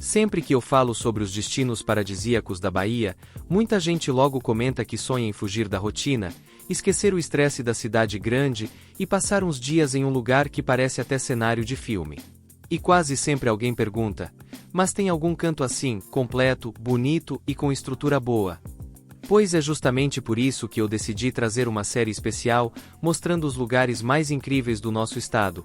Sempre que eu falo sobre os destinos paradisíacos da Bahia, muita gente logo comenta que sonha em fugir da rotina, esquecer o estresse da cidade grande e passar uns dias em um lugar que parece até cenário de filme. E quase sempre alguém pergunta: mas tem algum canto assim, completo, bonito e com estrutura boa? Pois é justamente por isso que eu decidi trazer uma série especial, mostrando os lugares mais incríveis do nosso estado.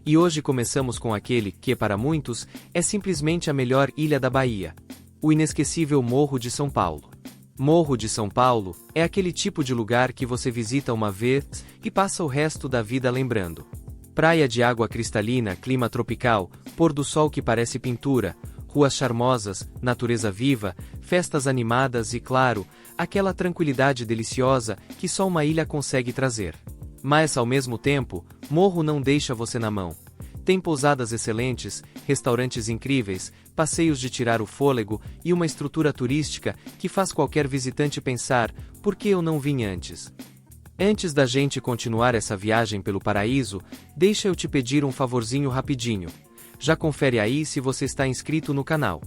E hoje começamos com aquele que, para muitos, é simplesmente a melhor ilha da Bahia: o inesquecível Morro de São Paulo. Morro de São Paulo é aquele tipo de lugar que você visita uma vez e passa o resto da vida lembrando. Praia de água cristalina, clima tropical, pôr do sol que parece pintura, ruas charmosas, natureza viva, festas animadas e, claro, aquela tranquilidade deliciosa que só uma ilha consegue trazer. Mas, ao mesmo tempo, Morro não deixa você na mão. Tem pousadas excelentes, restaurantes incríveis, passeios de tirar o fôlego e uma estrutura turística que faz qualquer visitante pensar: por que eu não vim antes? Antes da gente continuar essa viagem pelo paraíso, deixa eu te pedir um favorzinho rapidinho. Já confere aí se você está inscrito no canal.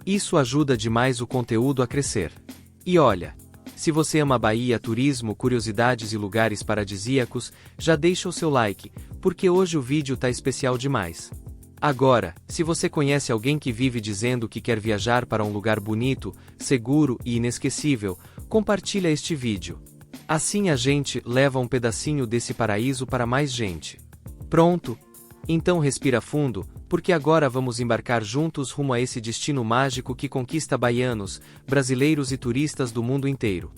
Isso ajuda demais o conteúdo a crescer. E olha, se você ama Bahia, turismo, curiosidades e lugares paradisíacos, já deixa o seu like, porque hoje o vídeo tá especial demais. Agora, se você conhece alguém que vive dizendo que quer viajar para um lugar bonito, seguro e inesquecível, compartilha este vídeo. Assim a gente leva um pedacinho desse paraíso para mais gente. Pronto? Então respira fundo, porque agora vamos embarcar juntos rumo a esse destino mágico que conquista baianos, brasileiros e turistas do mundo inteiro.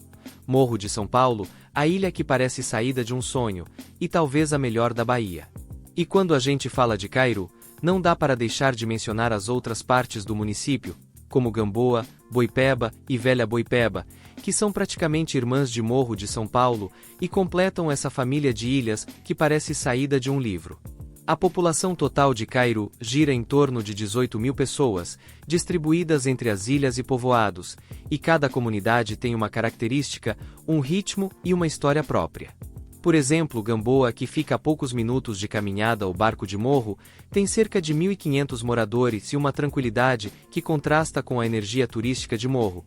Morro de São Paulo, a ilha que parece saída de um sonho, e talvez a melhor da Bahia. E quando a gente fala de Cairu, não dá para deixar de mencionar as outras partes do município, como Gamboa, Boipeba e Velha Boipeba, que são praticamente irmãs de Morro de São Paulo e completam essa família de ilhas que parece saída de um livro. A população total de Cairu gira em torno de 18 mil pessoas, distribuídas entre as ilhas e povoados, e cada comunidade tem uma característica, um ritmo e uma história própria. Por exemplo, Gamboa, que fica a poucos minutos de caminhada ao Barco de Morro, tem cerca de 1.500 moradores e uma tranquilidade que contrasta com a energia turística de Morro.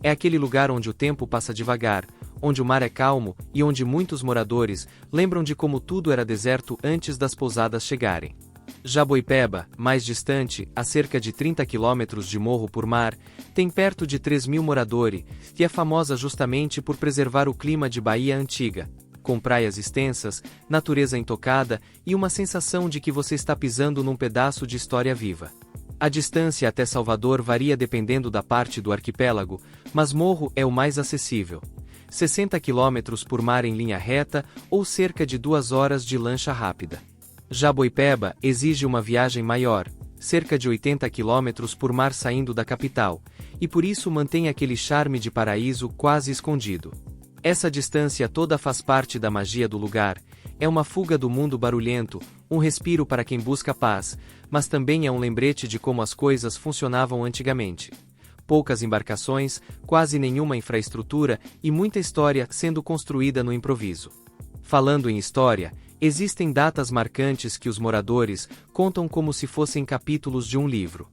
É aquele lugar onde o tempo passa devagar, onde o mar é calmo e onde muitos moradores lembram de como tudo era deserto antes das pousadas chegarem. Já Boipeba, mais distante, a cerca de 30 quilômetros de Morro por mar, tem perto de 3.000 moradores e é famosa justamente por preservar o clima de Bahia antiga, com praias extensas, natureza intocada e uma sensação de que você está pisando num pedaço de história viva. A distância até Salvador varia dependendo da parte do arquipélago, mas Morro é o mais acessível. 60 km por mar em linha reta ou cerca de 2 horas de lancha rápida. Já Boipeba exige uma viagem maior, cerca de 80 km por mar saindo da capital, e por isso mantém aquele charme de paraíso quase escondido. Essa distância toda faz parte da magia do lugar, é uma fuga do mundo barulhento, um respiro para quem busca paz, mas também é um lembrete de como as coisas funcionavam antigamente. Poucas embarcações, quase nenhuma infraestrutura e muita história sendo construída no improviso. Falando em história, existem datas marcantes que os moradores contam como se fossem capítulos de um livro.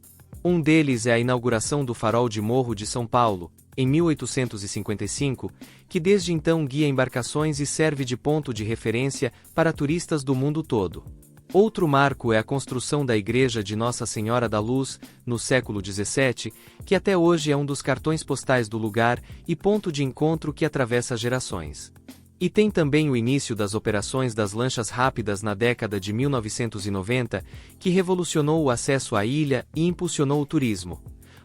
Um deles é a inauguração do Farol de Morro de São Paulo, em 1855, que desde então guia embarcações e serve de ponto de referência para turistas do mundo todo. Outro marco é a construção da Igreja de Nossa Senhora da Luz, no século XVII, que até hoje é um dos cartões postais do lugar e ponto de encontro que atravessa gerações. E tem também o início das operações das lanchas rápidas na década de 1990, que revolucionou o acesso à ilha e impulsionou o turismo.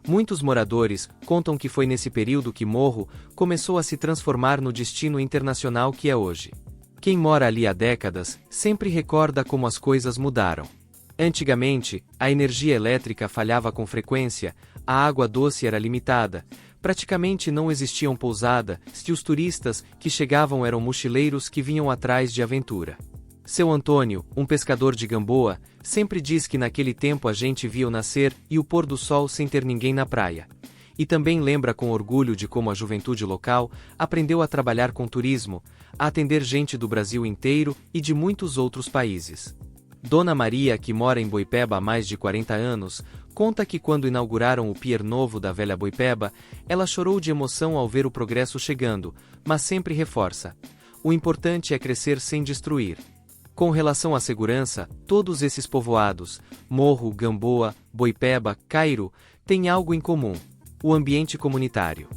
Muitos moradores contam que foi nesse período que Morro começou a se transformar no destino internacional que é hoje. Quem mora ali há décadas sempre recorda como as coisas mudaram. Antigamente, a energia elétrica falhava com frequência, a água doce era limitada, praticamente não existiam pousadas e os turistas que chegavam eram mochileiros que vinham atrás de aventura. Seu Antônio, um pescador de Gamboa, sempre diz que naquele tempo a gente via o nascer e o pôr do sol sem ter ninguém na praia. E também lembra com orgulho de como a juventude local aprendeu a trabalhar com turismo, a atender gente do Brasil inteiro e de muitos outros países. Dona Maria, que mora em Boipeba há mais de 40 anos, conta que quando inauguraram o pier novo da velha Boipeba, ela chorou de emoção ao ver o progresso chegando, mas sempre reforça: o importante é crescer sem destruir. Com relação à segurança, todos esses povoados, Morro, Gamboa, Boipeba, Cairu, têm algo em comum: o ambiente comunitário.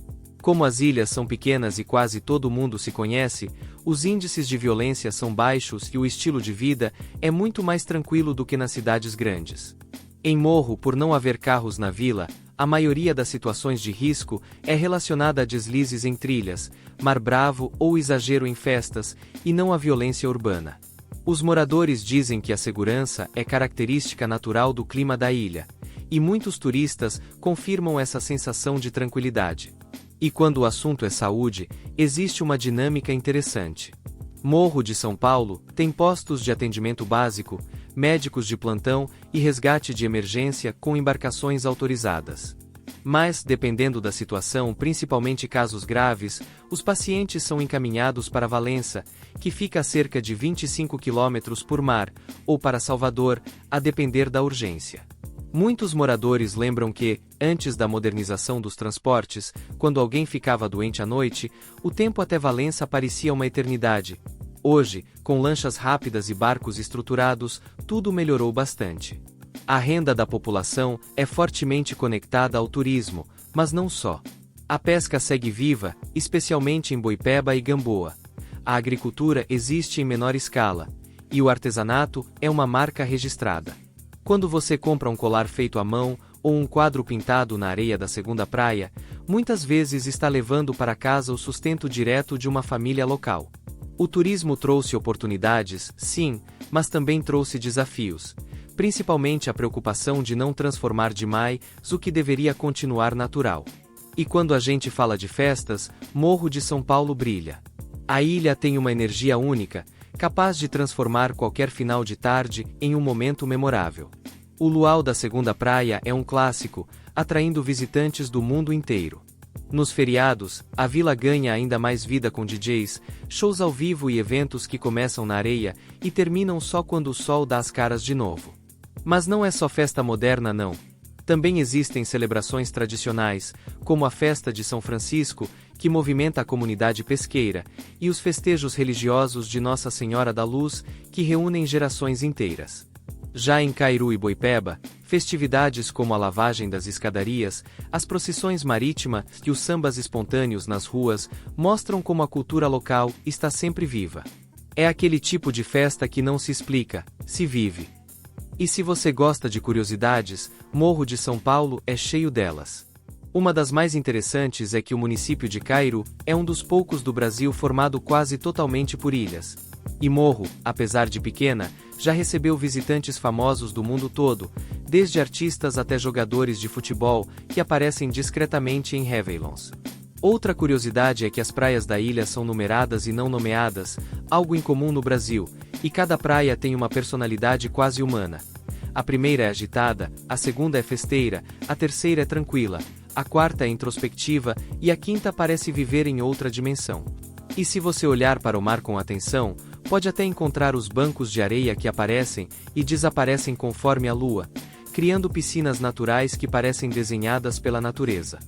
Como as ilhas são pequenas e quase todo mundo se conhece, os índices de violência são baixos e o estilo de vida é muito mais tranquilo do que nas cidades grandes. Em Morro, por não haver carros na vila, a maioria das situações de risco é relacionada a deslizes em trilhas, mar bravo ou exagero em festas, e não a violência urbana. Os moradores dizem que a segurança é característica natural do clima da ilha, e muitos turistas confirmam essa sensação de tranquilidade. E quando o assunto é saúde, existe uma dinâmica interessante. Morro de São Paulo tem postos de atendimento básico, médicos de plantão e resgate de emergência com embarcações autorizadas. Mas, dependendo da situação, principalmente casos graves, os pacientes são encaminhados para Valença, que fica a cerca de 25 quilômetros por mar, ou para Salvador, a depender da urgência. Muitos moradores lembram que, antes da modernização dos transportes, quando alguém ficava doente à noite, o tempo até Valença parecia uma eternidade. Hoje, com lanchas rápidas e barcos estruturados, tudo melhorou bastante. A renda da população é fortemente conectada ao turismo, mas não só. A pesca segue viva, especialmente em Boipeba e Gamboa. A agricultura existe em menor escala, e o artesanato é uma marca registrada. Quando você compra um colar feito à mão, ou um quadro pintado na areia da segunda praia, muitas vezes está levando para casa o sustento direto de uma família local. O turismo trouxe oportunidades, sim, mas também trouxe desafios, principalmente a preocupação de não transformar demais o que deveria continuar natural. E quando a gente fala de festas, Morro de São Paulo brilha. A ilha tem uma energia única, capaz de transformar qualquer final de tarde em um momento memorável. O luau da segunda praia é um clássico, atraindo visitantes do mundo inteiro. Nos feriados, a vila ganha ainda mais vida com DJs, shows ao vivo e eventos que começam na areia e terminam só quando o sol dá as caras de novo. Mas não é só festa moderna não. Também existem celebrações tradicionais, como a festa de São Francisco, que movimenta a comunidade pesqueira, e os festejos religiosos de Nossa Senhora da Luz, que reúnem gerações inteiras. Já em Cairu e Boipeba, festividades como a lavagem das escadarias, as procissões marítimas e os sambas espontâneos nas ruas mostram como a cultura local está sempre viva. É aquele tipo de festa que não se explica, se vive. E se você gosta de curiosidades, Morro de São Paulo é cheio delas. Uma das mais interessantes é que o município de Cairu é um dos poucos do Brasil formado quase totalmente por ilhas. E Morro, apesar de pequena, já recebeu visitantes famosos do mundo todo, desde artistas até jogadores de futebol, que aparecem discretamente em réveillons. Outra curiosidade é que as praias da ilha são numeradas e não nomeadas, algo incomum no Brasil, e cada praia tem uma personalidade quase humana. A primeira é agitada, a segunda é festeira, a terceira é tranquila, a quarta é introspectiva e a quinta parece viver em outra dimensão. E se você olhar para o mar com atenção, pode até encontrar os bancos de areia que aparecem e desaparecem conforme a lua, criando piscinas naturais que parecem desenhadas pela natureza.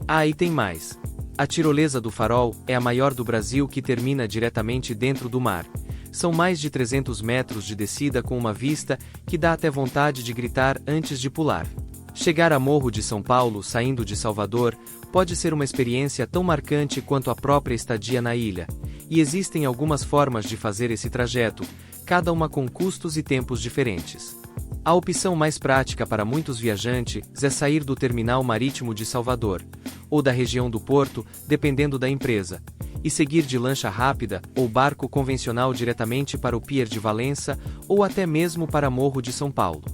Ah, e tem mais. A tirolesa do Farol é a maior do Brasil que termina diretamente dentro do mar. São mais de 300 metros de descida com uma vista que dá até vontade de gritar antes de pular. Chegar a Morro de São Paulo saindo de Salvador pode ser uma experiência tão marcante quanto a própria estadia na ilha, e existem algumas formas de fazer esse trajeto, cada uma com custos e tempos diferentes. A opção mais prática para muitos viajantes é sair do terminal marítimo de Salvador, ou da região do porto, dependendo da empresa, e seguir de lancha rápida ou barco convencional diretamente para o pier de Valença ou até mesmo para Morro de São Paulo.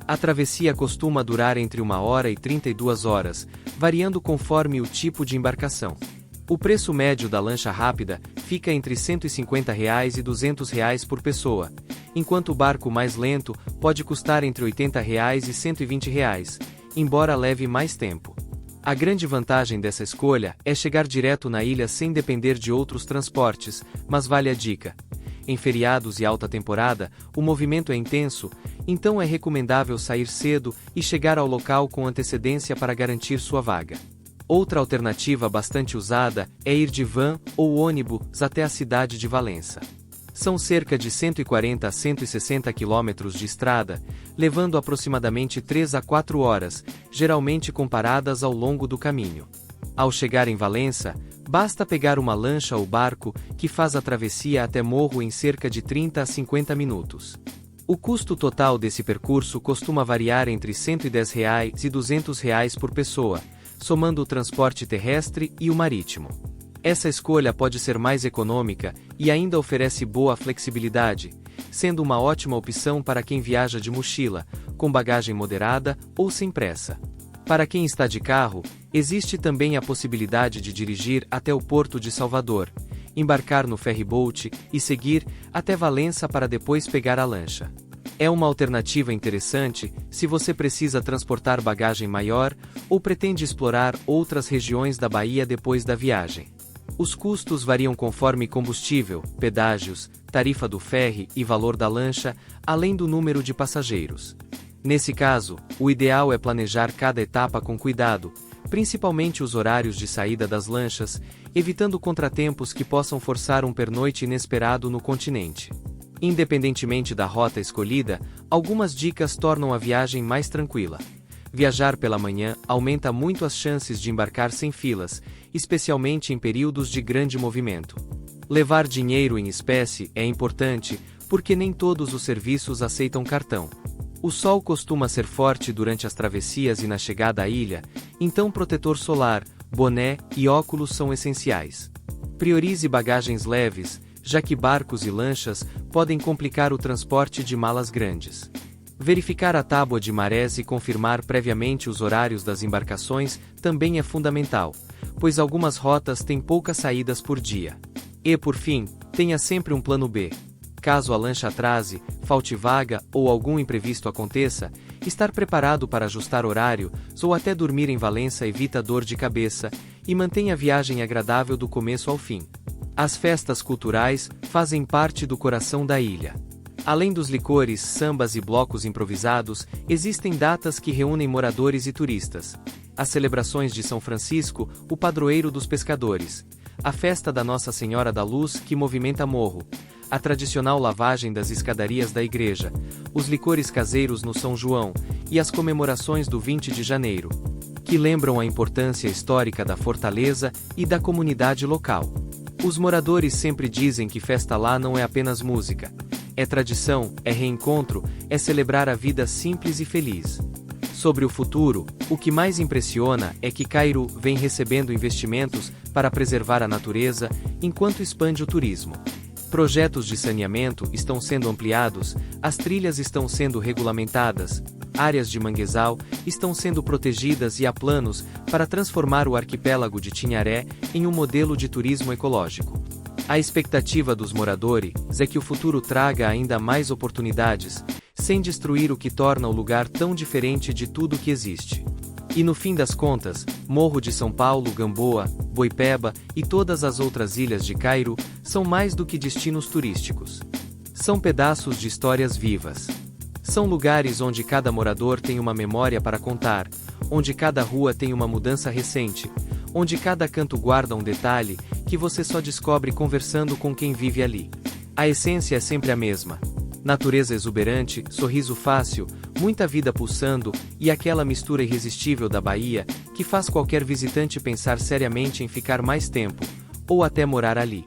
A travessia costuma durar entre 1 hora e 32 horas, variando conforme o tipo de embarcação. O preço médio da lancha rápida fica entre R$ 150 e R$ 200 por pessoa, enquanto o barco mais lento pode custar entre R$ 80 e R$ 120, embora leve mais tempo. A grande vantagem dessa escolha é chegar direto na ilha sem depender de outros transportes, mas vale a dica. em feriados e alta temporada, o movimento é intenso, então é recomendável sair cedo e chegar ao local com antecedência para garantir sua vaga. Outra alternativa bastante usada é ir de van ou ônibus até a cidade de Valença. São cerca de 140 a 160 quilômetros de estrada, levando aproximadamente 3 a 4 horas, geralmente com paradas ao longo do caminho. Ao chegar em Valença, basta pegar uma lancha ou barco, que faz a travessia até Morro em cerca de 30 a 50 minutos. O custo total desse percurso costuma variar entre R$ 110 e R$ 200 por pessoa, somando o transporte terrestre e o marítimo. Essa escolha pode ser mais econômica e ainda oferece boa flexibilidade, sendo uma ótima opção para quem viaja de mochila, com bagagem moderada ou sem pressa. Para quem está de carro, existe também a possibilidade de dirigir até o Porto de Salvador, embarcar no ferryboat e seguir até Valença para depois pegar a lancha. É uma alternativa interessante se você precisa transportar bagagem maior ou pretende explorar outras regiões da Bahia depois da viagem. Os custos variam conforme combustível, pedágios, tarifa do ferry e valor da lancha, além do número de passageiros. Nesse caso, o ideal é planejar cada etapa com cuidado, principalmente os horários de saída das lanchas, evitando contratempos que possam forçar um pernoite inesperado no continente. Independentemente da rota escolhida, algumas dicas tornam a viagem mais tranquila. Viajar pela manhã aumenta muito as chances de embarcar sem filas, especialmente em períodos de grande movimento. Levar dinheiro em espécie é importante, porque nem todos os serviços aceitam cartão. O sol costuma ser forte durante as travessias e na chegada à ilha, então protetor solar, boné e óculos são essenciais. Priorize bagagens leves, já que barcos e lanchas podem complicar o transporte de malas grandes. Verificar a tábua de marés e confirmar previamente os horários das embarcações também é fundamental, pois algumas rotas têm poucas saídas por dia. E, por fim, tenha sempre um plano B. Caso a lancha atrase, falte vaga ou algum imprevisto aconteça, estar preparado para ajustar horário ou até dormir em Valença evita dor de cabeça e mantém a viagem agradável do começo ao fim. As festas culturais fazem parte do coração da ilha. Além dos licores, sambas e blocos improvisados, existem datas que reúnem moradores e turistas. As celebrações de São Francisco, o padroeiro dos pescadores. A festa da Nossa Senhora da Luz, que movimenta Morro. A tradicional lavagem das escadarias da igreja. Os licores caseiros no São João. E as comemorações do 20 de janeiro. Que lembram a importância histórica da fortaleza e da comunidade local. Os moradores sempre dizem que festa lá não é apenas música. É tradição, é reencontro, é celebrar a vida simples e feliz. Sobre o futuro, o que mais impressiona é que Cairo vem recebendo investimentos para preservar a natureza, enquanto expande o turismo. Projetos de saneamento estão sendo ampliados, as trilhas estão sendo regulamentadas, áreas de manguezal estão sendo protegidas e há planos para transformar o arquipélago de Tinharé em um modelo de turismo ecológico. A expectativa dos moradores é que o futuro traga ainda mais oportunidades, sem destruir o que torna o lugar tão diferente de tudo que existe. E no fim das contas, Morro de São Paulo, Gamboa, Boipeba e todas as outras ilhas de Cairo são mais do que destinos turísticos. São pedaços de histórias vivas. São lugares onde cada morador tem uma memória para contar, onde cada rua tem uma mudança recente, onde cada canto guarda um detalhe que você só descobre conversando com quem vive ali. A essência é sempre a mesma. Natureza exuberante, sorriso fácil, muita vida pulsando e aquela mistura irresistível da Bahia que faz qualquer visitante pensar seriamente em ficar mais tempo, ou até morar ali.